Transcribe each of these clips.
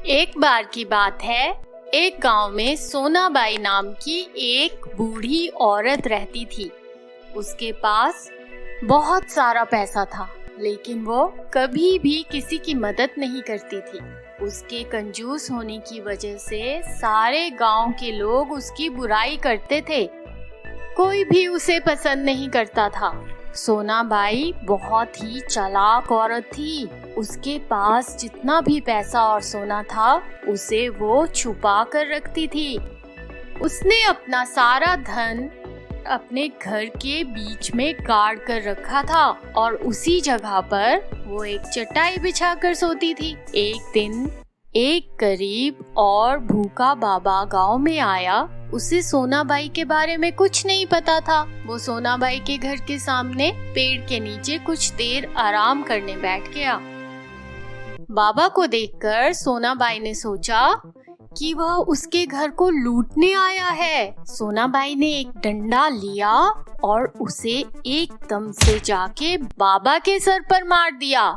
एक बार की बात है, एक गांव में सोनाबाई नाम की एक बूढ़ी औरत रहती थी। उसके पास बहुत सारा पैसा था, लेकिन वो कभी भी किसी की मदद नहीं करती थी। उसके कंजूस होने की वजह से सारे गांव के लोग उसकी बुराई करते थे। कोई भी उसे पसंद नहीं करता था। सोनाबाई बहुत ही चालाक औरत थी। उसके पास जितना भी पैसा और सोना था, उसे वो छुपा कर रखती थी। उसने अपना सारा धन अपने घर के बीच में गाड़ कर रखा था और उसी जगह पर वो एक चटाई बिछा कर सोती थी। एक दिन एक गरीब और भूखा बाबा गांव में आया। उसे सोनाबाई के बारे में कुछ नहीं पता था। वो सोनाबाई के घर के सामने पेड़ के नीचे कुछ देर आराम करने बैठ गया। बाबा को देखकर सोनाबाई ने सोचा कि वह उसके घर को लूटने आया है। सोनाबाई ने एक डंडा लिया और उसे एकदम से जाके बाबा के सर पर मार दिया।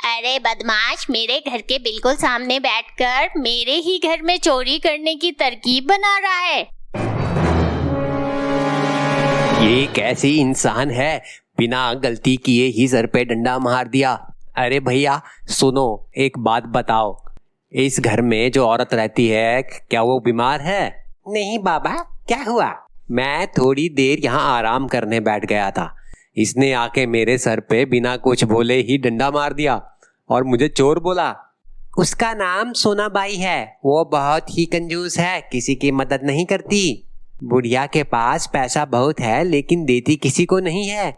अरे बदमाश, मेरे घर के बिल्कुल सामने बैठकर मेरे ही घर में चोरी करने की तरकीब बना रहा है। ये कैसी इंसान है, बिना गलती किए ही सर पे डंडा मार दिया। अरे भैया सुनो, एक बात बताओ, इस घर में जो औरत रहती है क्या वो बीमार है? नहीं बाबा, क्या हुआ? मैं थोड़ी देर यहाँ आराम करने बैठ गया था। इसने आके मेरे सर पे बिना कुछ बोले ही डंडा मार दिया और मुझे चोर बोला। उसका नाम सोनाबाई है। वो बहुत ही कंजूस है, किसी की मदद नहीं करती। बुढ़िया के पास पैसा बहुत है, लेकिन देती किसी को नहीं है।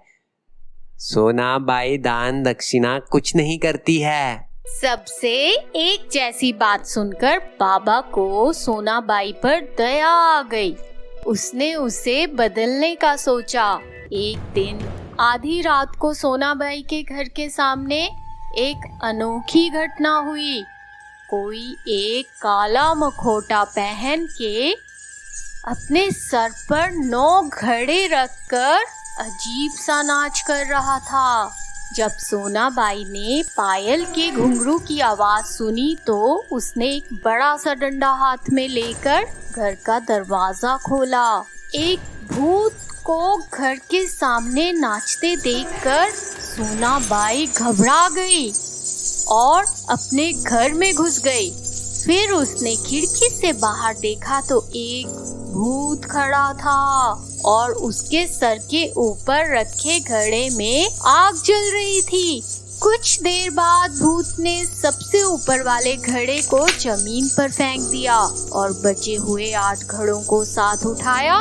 सोनाबाई दान दक्षिणा कुछ नहीं करती है। सबसे एक जैसी बात सुनकर बाबा को सोनाबाई पर दया आ गई। उसने उसे बदलने का सोचा। एक दिन आधी रात को सोनाबाई के घर के सामने एक अनोखी घटना हुई। कोई एक काला मखोटा पहन के अपने सर पर 9 घड़े रखकर अजीब सा नाच कर रहा था। जब सोनाबाई ने पायल के घुंघरू की आवाज सुनी तो उसने एक बड़ा सा डंडा हाथ में लेकर घर का दरवाजा खोला। एक भूत को घर के सामने नाचते देखकर सोनाबाई घबरा गई और अपने घर में घुस गई। फिर उसने खिड़की से बाहर देखा तो एक भूत खड़ा था और उसके सर के ऊपर रखे घड़े में आग जल रही थी। कुछ देर बाद भूत ने सबसे ऊपर वाले घड़े को जमीन पर फेंक दिया और बचे हुए 8 घड़ों को साथ उठाया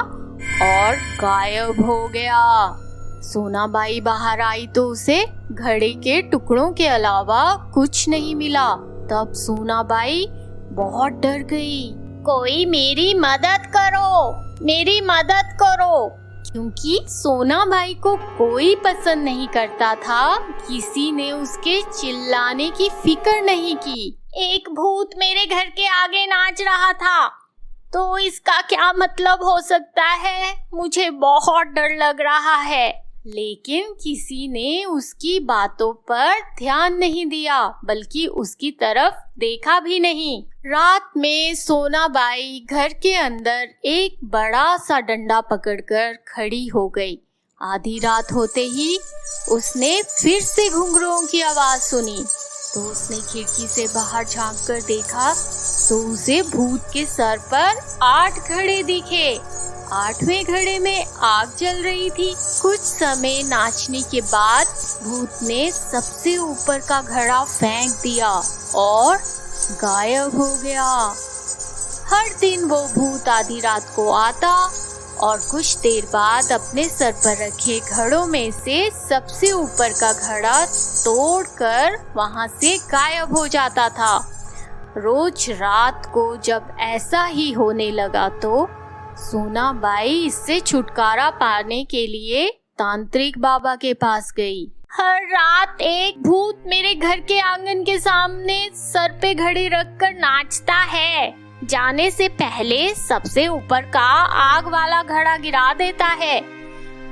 और गायब हो गया। सोनाबाई बाहर आई तो उसे घड़े के टुकड़ों के अलावा कुछ नहीं मिला। तब सोनाबाई बहुत डर गई। कोई मेरी मदद करो, मेरी मदद करो। क्योंकि सोनाबाई को कोई पसंद नहीं करता था, किसी ने उसके चिल्लाने की फिक्र नहीं की। एक भूत मेरे घर के आगे नाच रहा था, तो इसका क्या मतलब हो सकता है? मुझे बहुत डर लग रहा है। लेकिन किसी ने उसकी बातों पर ध्यान नहीं दिया, बल्कि उसकी तरफ देखा भी नहीं। रात में सोनाबाई घर के अंदर एक बड़ा सा डंडा पकड़कर खड़ी हो गई। आधी रात होते ही उसने फिर से घुंघरुओं की आवाज सुनी तो उसने खिड़की से बाहर झांक कर देखा तो उसे भूत के सर पर 8 घड़े दिखे। 8वें घड़े में आग जल रही थी। कुछ समय नाचने के बाद भूत ने सबसे ऊपर का घड़ा फेंक दिया और गायब हो गया। हर दिन वो भूत आधी रात को आता और कुछ देर बाद अपने सर पर रखे घड़ों में से सबसे ऊपर का घड़ा तोड़कर वहां से गायब हो जाता था। रोज रात को जब ऐसा ही होने लगा तो सोनाबाई इससे छुटकारा पाने के लिए तांत्रिक बाबा के पास गई। हर रात एक भूत मेरे घर के आंगन के सामने सर पे घड़ी रखकर नाचता है। जाने से पहले सबसे ऊपर का आग वाला घड़ा गिरा देता है।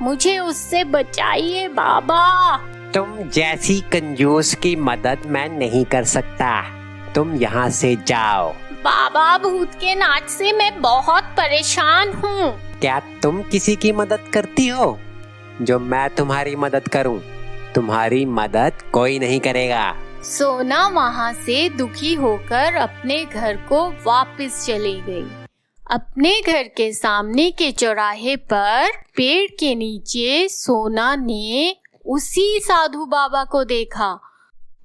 मुझे उससे बचाइए बाबा। तुम जैसी कंजूस की मदद मैं नहीं कर सकता। तुम यहाँ से जाओ। बाबा, भूत के नाच से मैं बहुत परेशान हूँ। क्या तुम किसी की मदद करती हो जो मैं तुम्हारी मदद करूं? तुम्हारी मदद कोई नहीं करेगा। सोना वहाँ से दुखी होकर अपने घर को वापस चली गई। अपने घर के सामने के चौराहे पर पेड़ के नीचे सोना ने उसी साधु बाबा को देखा।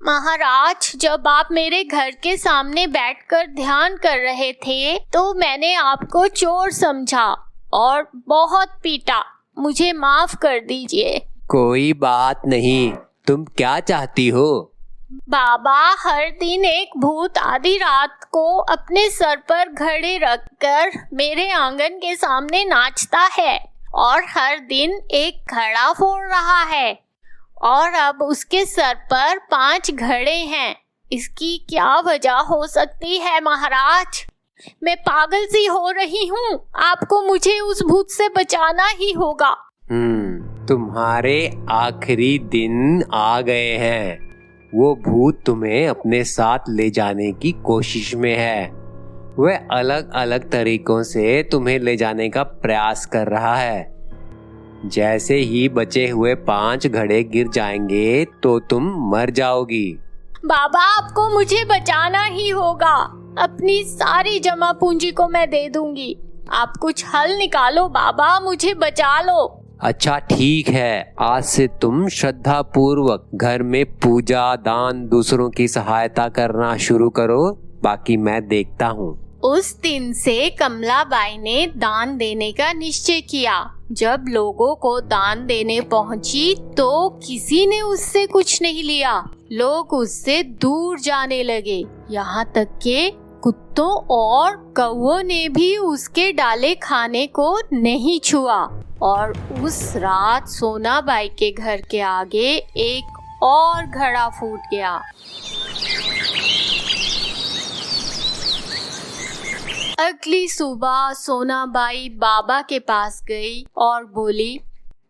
महाराज, जब आप मेरे घर के सामने बैठकर ध्यान कर रहे थे तो मैंने आपको चोर समझा और बहुत पीटा। मुझे माफ कर दीजिए। कोई बात नहीं, तुम क्या चाहती हो? बाबा, हर दिन एक भूत आधी रात को अपने सर पर घड़े रखकर मेरे आंगन के सामने नाचता है और हर दिन एक घड़ा फोड़ रहा है और अब उसके सर पर 5 घड़े हैं। इसकी क्या वजह हो सकती है महाराज? मैं पागल सी हो रही हूँ। आपको मुझे उस भूत से बचाना ही होगा। तुम्हारे आखिरी दिन आ गए हैं। वो भूत तुम्हें अपने साथ ले जाने की कोशिश में है। वह अलग अलग तरीकों से तुम्हें ले जाने का प्रयास कर रहा है। जैसे ही बचे हुए 5 घड़े गिर जाएंगे तो तुम मर जाओगी। बाबा, आपको मुझे बचाना ही होगा। अपनी सारी जमा पूंजी को मैं दे दूंगी। आप कुछ हल निकालो बाबा, मुझे बचा लो। अच्छा ठीक है, आज से तुम श्रद्धा पूर्वक घर में पूजा, दान, दूसरों की सहायता करना शुरू करो। बाकी मैं देखता हूँ। उस दिन से कमलाबाई ने दान देने का निश्चय किया। जब लोगों को दान देने पहुंची तो किसी ने उससे कुछ नहीं लिया। लोग उससे दूर जाने लगे। यहाँ तक के कुत्तों और कौवों ने भी उसके डाले खाने को नहीं छुआ। और उस रात सोनाबाई के घर के आगे एक और घड़ा फूट गया। अगली सुबह सोनाबाई बाबा के पास गई और बोली,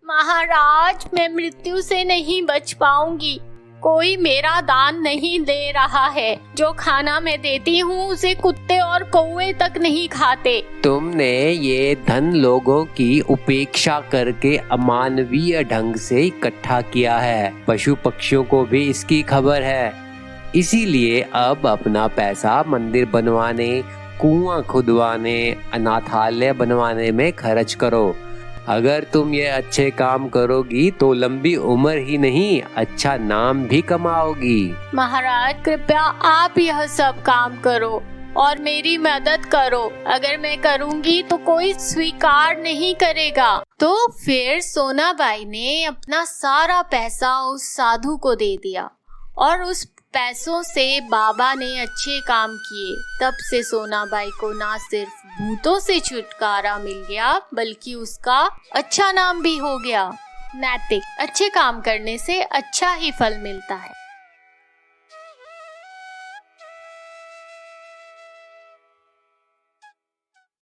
महाराज, मैं मृत्यु से नहीं बच पाऊंगी। कोई मेरा दान नहीं दे रहा है। जो खाना मैं देती हूँ उसे कुत्ते और कौवे तक नहीं खाते। तुमने ये धन लोगों की उपेक्षा करके अमानवीय ढंग से इकट्ठा किया है। पशु पक्षियों को भी इसकी खबर है। इसीलिए अब अपना पैसा मंदिर बनवाने, कुआं खुदवाने, अनाथालय बनवाने में खर्च करो। अगर तुम ये अच्छे काम करोगी तो लंबी उम्र ही नहीं, अच्छा नाम भी कमाओगी। महाराज, कृपया आप यह सब काम करो और मेरी मदद करो। अगर मैं करूंगी तो कोई स्वीकार नहीं करेगा। तो फिर सोनाबाई ने अपना सारा पैसा उस साधु को दे दिया और उस पैसों से बाबा ने अच्छे काम किए। तब से सोनाबाई को ना सिर्फ भूतों से छुटकारा मिल गया बल्कि उसका अच्छा नाम भी हो गया। नैतिक, अच्छे काम करने से अच्छा ही फल मिलता है।